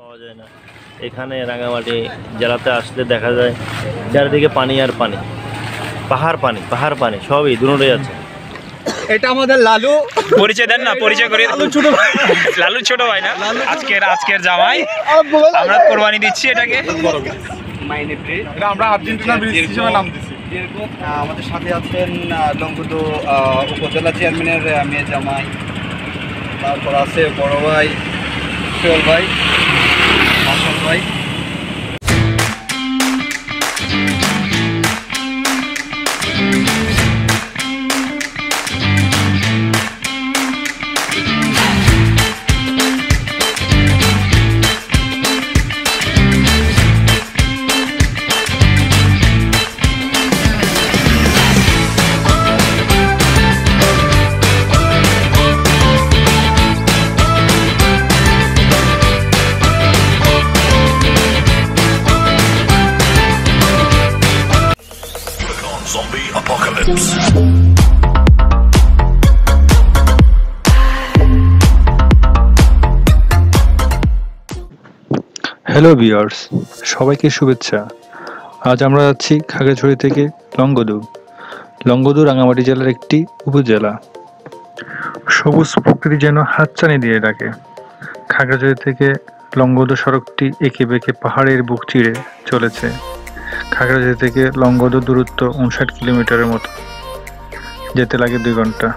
পাওয়া যায় না। এখানে রাঙামাটি জেলাতে আসলে দেখা যায় চারিদিকে পানি আর পানি, পাহাড় পানি, পাহাড় পানি সবই দুটোই আছে। এটা আমাদের লালু। পরিচয় দেন না, পরিচয় করে। লালু ছোট ভাই, লালু ছোট ভাই না, আজকের জামাই। আমরা কোরবানি দিচ্ছি এটাকে। আমরা আর্জেন্টিনা ব্রিজ হিসেবে নাম দিচ্ছি। আমাদের সাথে আছেন লংগদু উপজেলা চেয়ারম্যানের মেয়ে জামাই, তারপর আছে বড় ভাই সোহেল ভাই, হাসান ভাই। Zombie apocalypse. হ্যালো ভিউয়ার্স, সবাইকে শুভেচ্ছা। আজ আমরা যাচ্ছি খাগড়াছড়ি থেকে লংগদু। লংগদু রাঙামাটি জেলার একটি উপজেলা। সবুজ প্রকৃতি যেন হাতছানি দিয়ে ডাকে। খাগড়াছড়ি থেকে লংগদু সড়কটি এঁকে বেঁকে পাহাড়ের বুক চিরে চলেছে। খাগড়াছড়ি থেকে লংগদু দূরত্ব 59 কিলোমিটারের মতো, যেতে লাগে 2 ঘন্টা।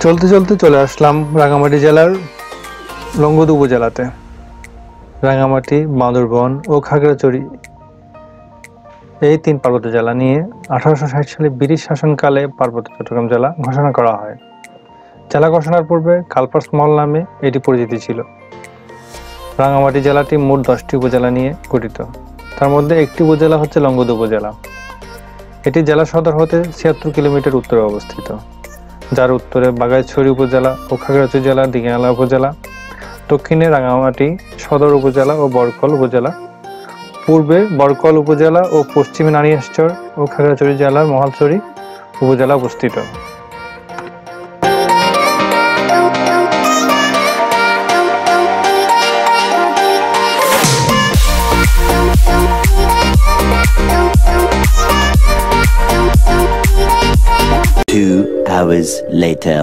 চলতে চলতে চলে আসলাম রাঙামাটি জেলার লংগদু উপজেলাতে। রাঙামাটি, বান্দরবন ও খাগড়াছড়ি এই 3 পার্বত্য জেলা নিয়ে 1860 সালে ব্রিটিশ শাসনকালে পার্বত্য চট্টগ্রাম জেলা ঘোষণা করা হয়। জেলা ঘোষণার পূর্বে কালপার্স মহল নামে এটি পরিচিতি ছিল। রাঙামাটি জেলাটি মোট 10টি উপজেলা নিয়ে গঠিত। তার মধ্যে একটি উপজেলা হচ্ছে লংগদু উপজেলা। এটি জেলা সদর হতে 76 কিলোমিটার উত্তরে অবস্থিত, যার উত্তরে বাঘাইছড়ি উপজেলা ও খাগড়াছড়ি জেলা, দিঘিনালা উপজেলা, দক্ষিণে রাঙামাটি সদর উপজেলা ও বরকল উপজেলা, পূর্বে বরকল উপজেলা ও পশ্চিমে নানিয়ারচর ও খাগড়াছড়ি জেলার মহালছড়ি উপজেলা অবস্থিত। Two hours later.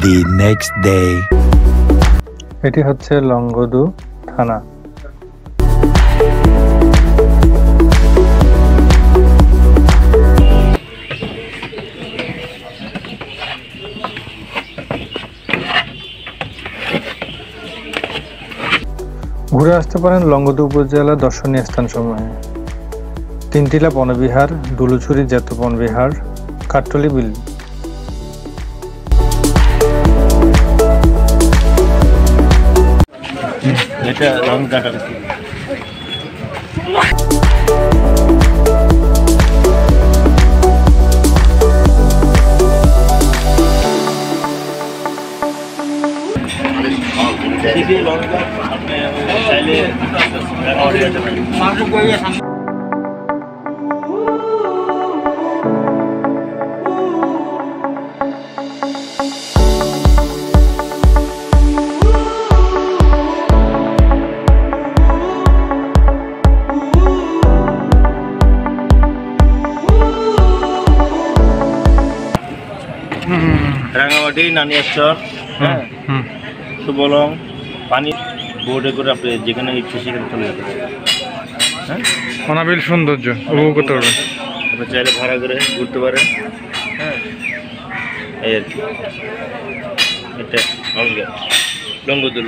The next day. এটি হচ্ছে লংগদু থানা। ঘুরে আসতে পারেন লংগদু উপজেলার দর্শনীয় স্থানসমূহে: তিনটিলা বনবিহার, ডুলুছড়ি জাতীয় বনবিহার, কাঠটলি বিল। এটা লং কাটার রাঙামাটি নানিয়াচর, হ্যাঁ, সুবলং, পানি বোর্ডে করে আপনি যেখানে ইচ্ছে সেখানে চলে যেতে পারেন। হ্যাঁ, অনাবিল সৌন্দর্য উপভোগ করতে পারবেন। আপনি চাইলে ভাড়া করে ঘুরতে পারেন। হ্যাঁ, এই আর কি। এটা লংগদু।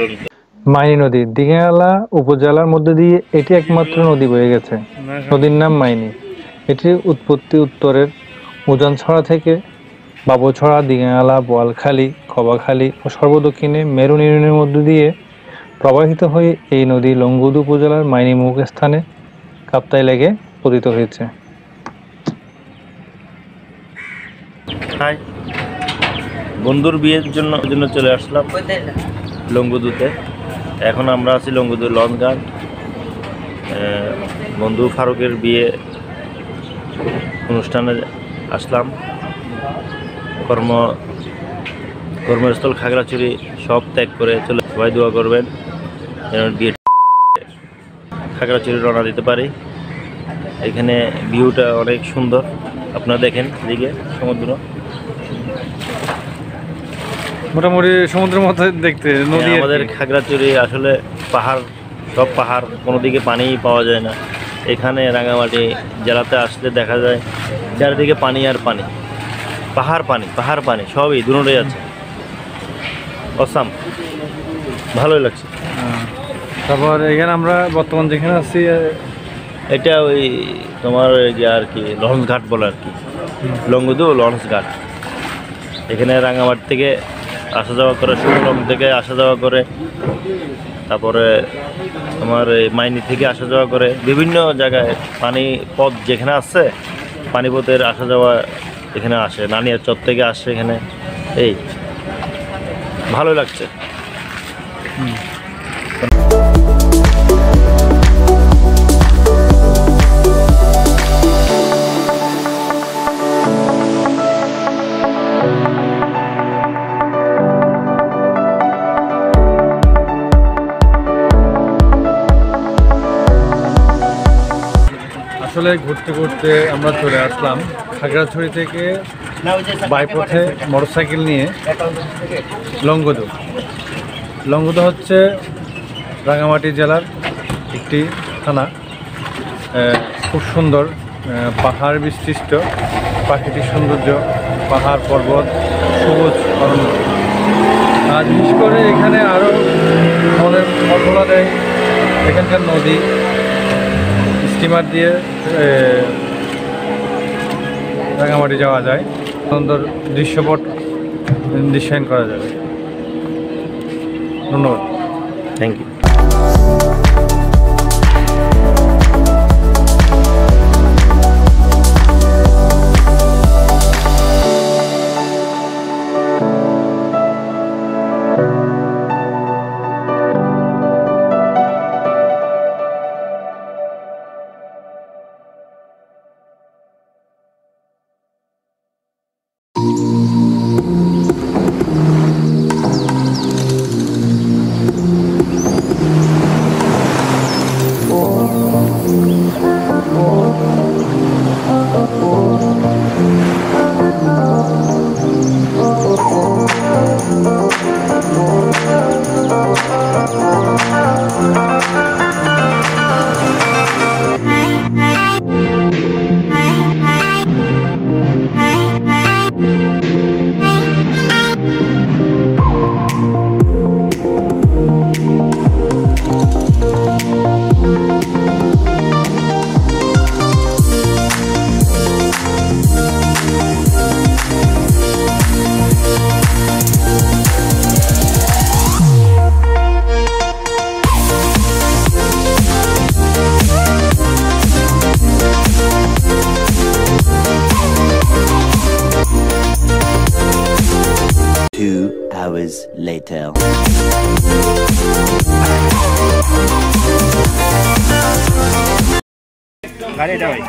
মাইনী নদী দিঘালা উপজেলার মধ্যে দিয়ে এটি একমাত্র নদী বয়ে গেছে। নদীর নাম মাইনী। এটির উৎপত্তি উত্তরের উজানছড়া থেকে বাবুছড়া, দিঘালা, বোয়ালখালী, খবাখালী ও সর্বদক্ষিণে মেরুন ইউনিয়নের মধ্য দিয়ে প্রবাহিত হয়ে এই নদী লংগদু উপজেলার মাইনী মুখ স্থানে কাপ্তাই লেগে পতিত হয়েছে। হাই, বন্ধুর বিয়ের জন্য চলে আসলাম লংগদুতে। এখন আমরা আছি লংগদু লঞ্চ ঘাট। বন্ধু ফারুকের বিয়ে অনুষ্ঠানে আসলাম। কর্মস্থল খাগড়াছড়ি সব ত্যাগ করে চলে, সবাই দোয়া করবেন যেন বিয়ে খাগড়াছড়ি রওনা দিতে পারি। এখানে ভিউটা অনেক সুন্দর, আপনারা দেখেন এদিকে সমুদ্র। মোটামুটি সমুদ্রের মধ্যে দেখতে নদী। আমাদের খাগড়াছড়ি আসলে পাহাড়, সব পাহাড়, কোনো দিকে পানিই পাওয়া যায় না। এখানে রাঙামাটি জেলাতে আসলে দেখা যায় চারিদিকে পানি আর পানি, পাহাড় পানি সবই দুটোই আছে। অসাম, ভালোই লাগছে। তারপর এখানে আমরা বর্তমান যেখানে আছি, এটা ওই তোমার আর কি লঞ্চ ঘাট বলে আর কি, লংগদু লঞ্চ ঘাট। এখানে রাঙামাটি থেকে আসা যাওয়া করে, সুবলং থেকে আসা যাওয়া করে, তারপরে তোমার এই মাইনি থেকে আসা যাওয়া করে, বিভিন্ন জায়গায় পানি পথ যেখানে আছে পানিপথের আসা যাওয়া এখানে আসে। নানিয়াচর থেকে আসে এখানে। এই ভালো লাগছে। আসলে ঘুরতে ঘুরতে আমরা চলে আসলাম খাগড়াছড়ি থেকে বাইপথে মোটরসাইকেল নিয়ে লংগদু। লংগদু হচ্ছে রাঙামাটি জেলার একটি থানা। খুব সুন্দর পাহাড় বিশিষ্ট প্রাকৃতিক সৌন্দর্য, পাহাড় পর্বত, সবুজ অরণ্য। আর বিশেষ করে এখানে আরও মনের মর্যাদা দেয় এখানকার নদী। স্টিমার দিয়ে রাঙামাটি যাওয়া যায়, সুন্দর দৃশ্যপট দৃশ্যায়ন করা যাবে। ধন্যবাদ, থ্যাংক ইউ। hours later. গাড়ি এটা ভাই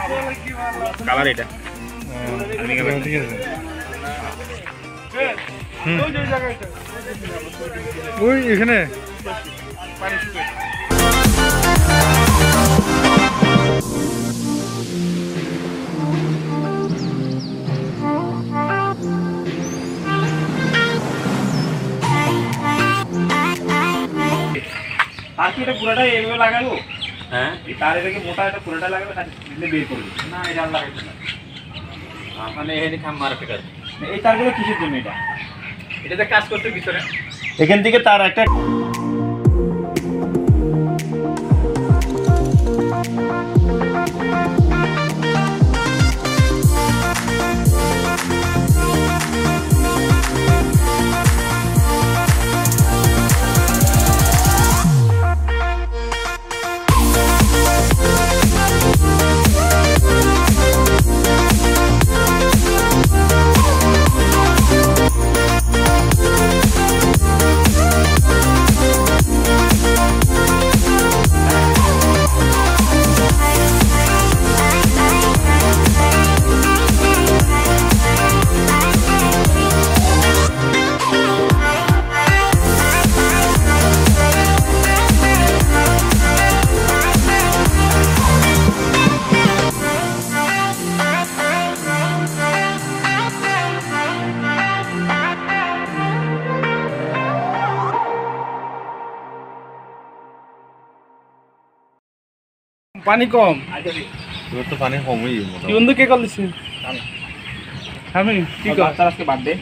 কালার এটা ওই এখানে আর কি এটা পুরোটাই এভাবে লাগাবো? হ্যাঁ তার এটাকে মোটা এটা পুরোটা লাগাবে তার বের করবে না এটা আর লাগাইতে না মানে এখানে খাম মারা ফেকার এই তারগুলো কিসের জন্য এটা এটাতে কাজ করতে ভিতরে এখান থেকে তার একটা পানি কম তো পানি কমই কি বন্ধু কে কল দিছে আমি কি কর আজকে বার্থডে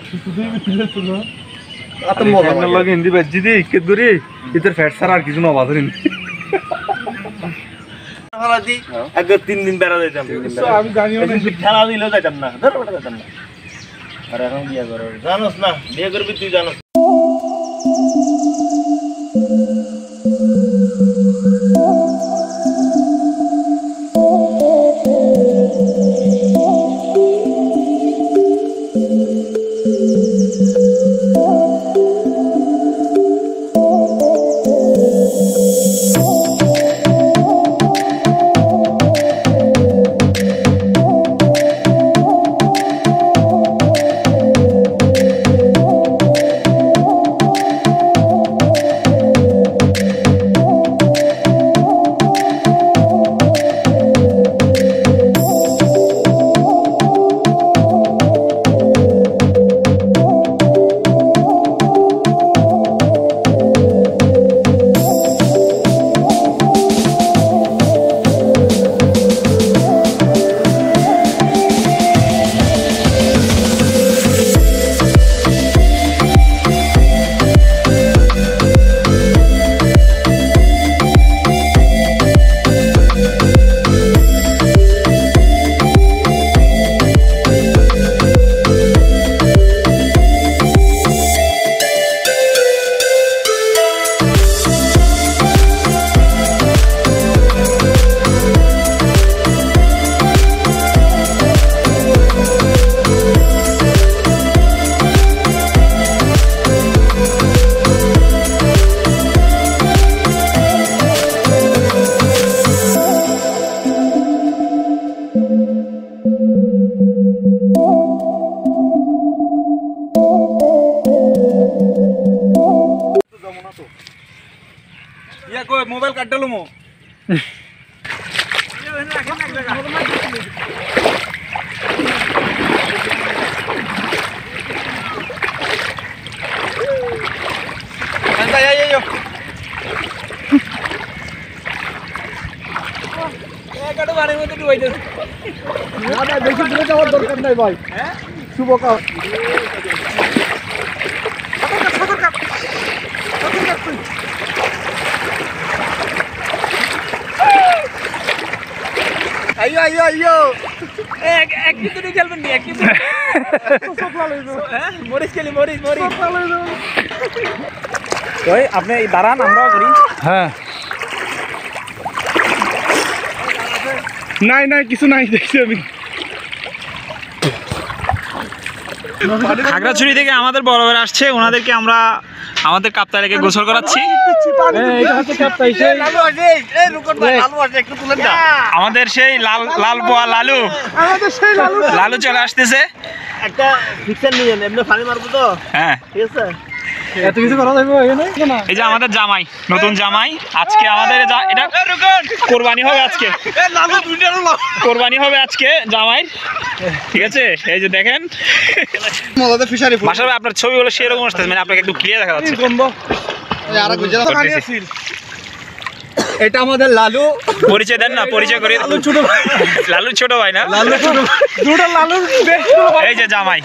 আত মজা লাগে হিন্দি বাজি দি কে দূরে ইতর ফ্যাট সারা আর কিছু না বাদরিন আগে 3 দিন বেড়া যাইতাম আমি জানিও না খেলা দিলেও যাইতাম না ধর বেটা যাইতাম না আর এখন বিয়ে করো জানোস না বিয়ে করবি তুই জানোস ইয়া কই মোবাইল কাটলো মো বেশি দূরে যাওয়ার দরকার নাই ভাই শুভ কাজ আইয়ো আইয়ো আইয়ো এক কিন্তু খেলবেন নি এক কিন্তু হ্যাঁ মরিস খেলি মরিস মরিস ওই আপনি দাঁড়ান আমরাও করি হ্যাঁ নাই নাই কিছু নাই দেখছি আমি খাগড়াছড়ি থেকে আমাদের বড় আসছে ওনাদেরকে আমরা আমাদের কাপ্তাইকে গোসল করাচ্ছি। আমাদের সেই লাল পোয়া লালু লালু চলে আসতেছে। একটা ফিক্সার নিয়ে এমনি পানি মারবো তো। হ্যাঁ ঠিক আছে, এত কিছু করা যাবে এখানে? এই যে আমাদের জামাই, নতুন জামাই। আজকে আমাদের এটা কোরবানি হবে, আজকে কোরবানি হবে আজকে জামাই। ঠিক আছে, এই যে দেখেন মাশাআল্লাহ, আপনার ছবিগুলো সেরকম আসতেছে, মানে আপনাকে একটু ক্লিয়ার দেখা যাচ্ছে। এটা আমাদের লালু। পরিচয় দেন না, পরিচয় করি। লালু ছোট ভাই না? এই যে জামাই,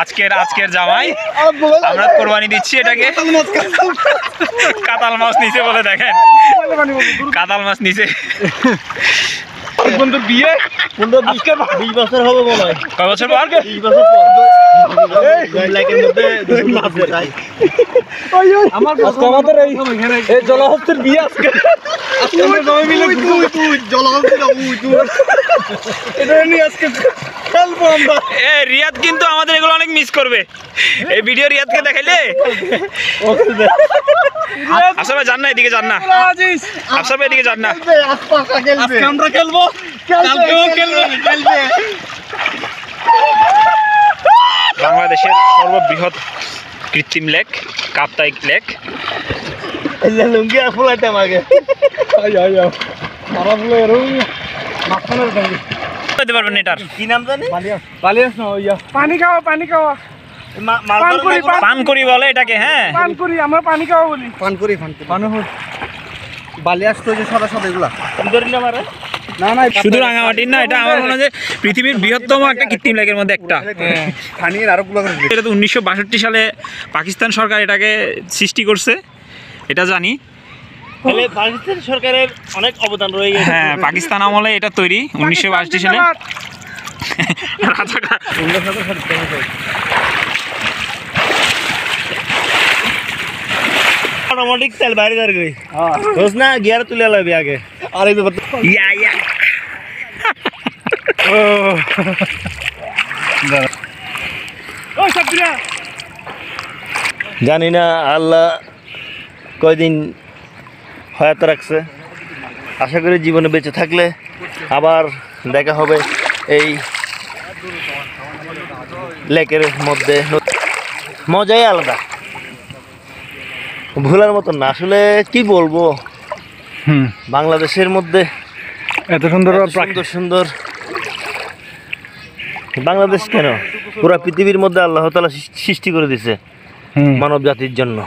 আজকের জামাই। আমরা কোরবানি দিচ্ছি এটাকে। কাতাল মাছ নিচে বলে, দেখেন কাতাল মাছ নিচে। বন্ধুর বিয়ে 20 বছর হবে মনে হয়। কয় বছর পর? 20 বছর পর। লাইকের মধ্যে আমার আমাদের এই জলহস্তের বিয়ে আজকে সবাই মিলে এটা নিয়ে আজকে খেলবো আমরা। রিয়াদ কিন্তু আমাদের এগুলো অনেক মিস করবে। এই ভিডিও রিয়াদকে দেখাইলে আফসার ভাই যান না, এদিকে যান না। আফসার ভাই এদিকে যান না। আজকে আমরা খেলবো, কালকেও খেলবো। বাংলাদেশের সর্ববৃহৎ কৃত্রিম লেক কাপ্তাই লেক। লুঙ্গি আর ফুলাইতাম আগে। দিতে পারবেন এটার কি নাম জানি? পানি খাওয়া পান করি বলে এটাকে। হ্যাঁ, পান করি, আমরা পানি খাওয়া বলি। পান করি বালি আসতো যে সাদা সাদা এগুলা না শুধু রাঙামাটির না, এটা আমার মনে হয় যে পৃথিবীর বৃহত্তম একটা কৃত্রিম লেকের মধ্যে একটা। পানির আরো গুলো এটা তো 1962 সালে পাকিস্তান সরকার এটাকে সৃষ্টি করছে, এটা জানি। তাহলে পাকিস্তান সরকারের অনেক অবদান রয়ে গেছে। হ্যাঁ, পাকিস্তান আমলে এটা তৈরি 1962 সালে। রাজাকার অটোমেটিক তেল বাইরে দাঁড় গই দোস না, গিয়ার তুলে লবি আগে। আর এই ব্যাপার ইয়া জানি না আল্লাহ কয়দিন হয়াত রাখছে। আশা করি জীবনে বেঁচে থাকলে আবার দেখা হবে এই লেকের মধ্যে। মজাই আলাদা, ভোলার মতন না। আসলে কি বলবো, বাংলাদেশের মধ্যে এত সুন্দর সুন্দর সুন্দর বাংলাদেশ কেন, পুরা পৃথিবীর মধ্যে আল্লাহ তাআলা সৃষ্টি করে দিয়েছে মানব জাতির জন্য।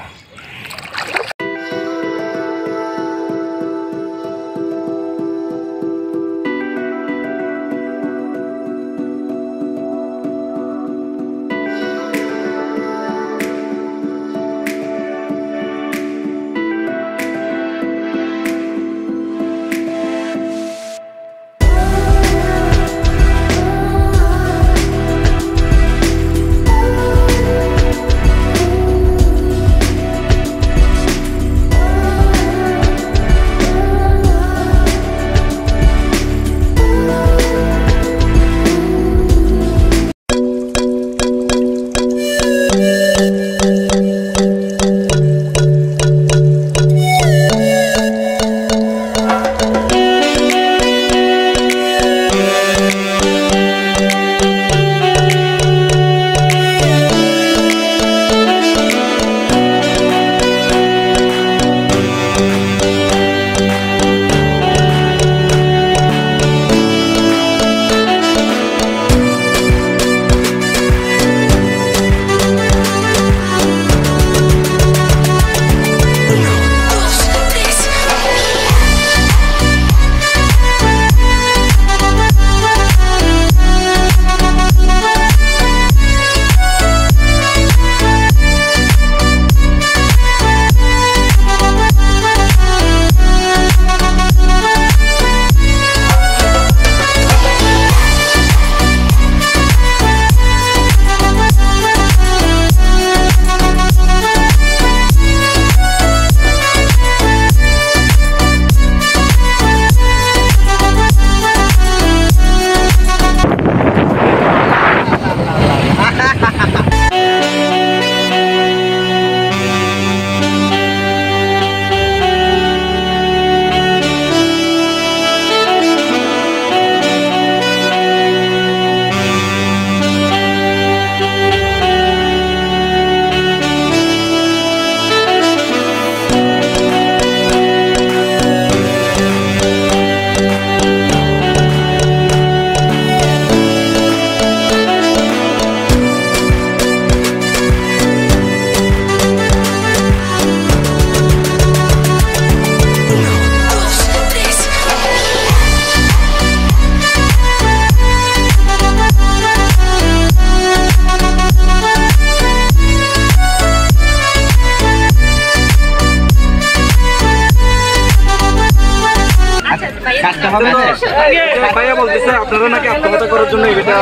ভাইয়া বলতেছে আপনারা নাকি আত্মহত্যা করার জন্য এটা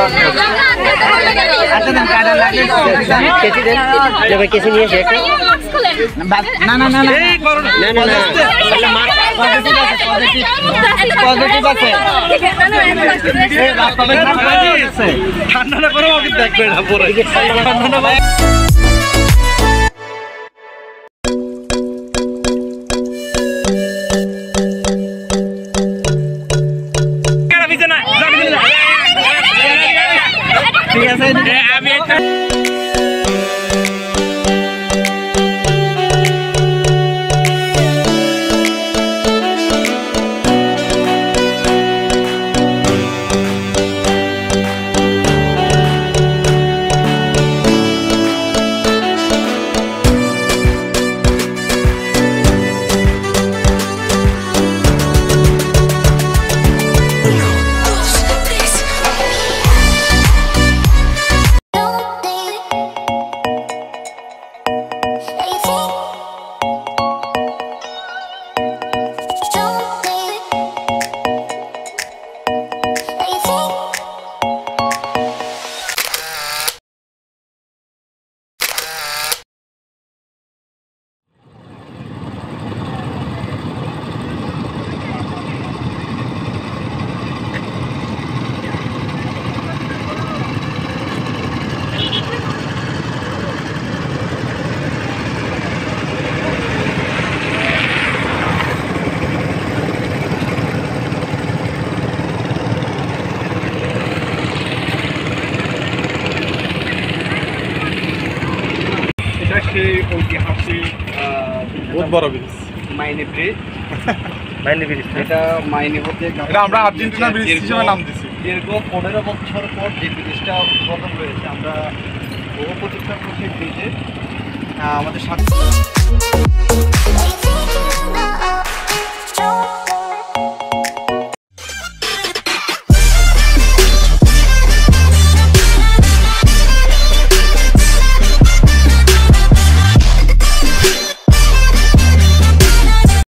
ঠান্ডা করে দেখবে না পরে সেই ঐতিহাসিক বহুত বড় ব্রিজ মাইনে ব্রিজ এটা মাইনে হতে আমরা আর্জেন্টিনা ব্রিজ হিসেবে নাম দিছি দীর্ঘ 15 বছর পর যে ব্রিজটা উদ্বোধন হয়েছে আমরা বহু প্রতীক্ষা করছি ব্রিজে আমাদের সাথে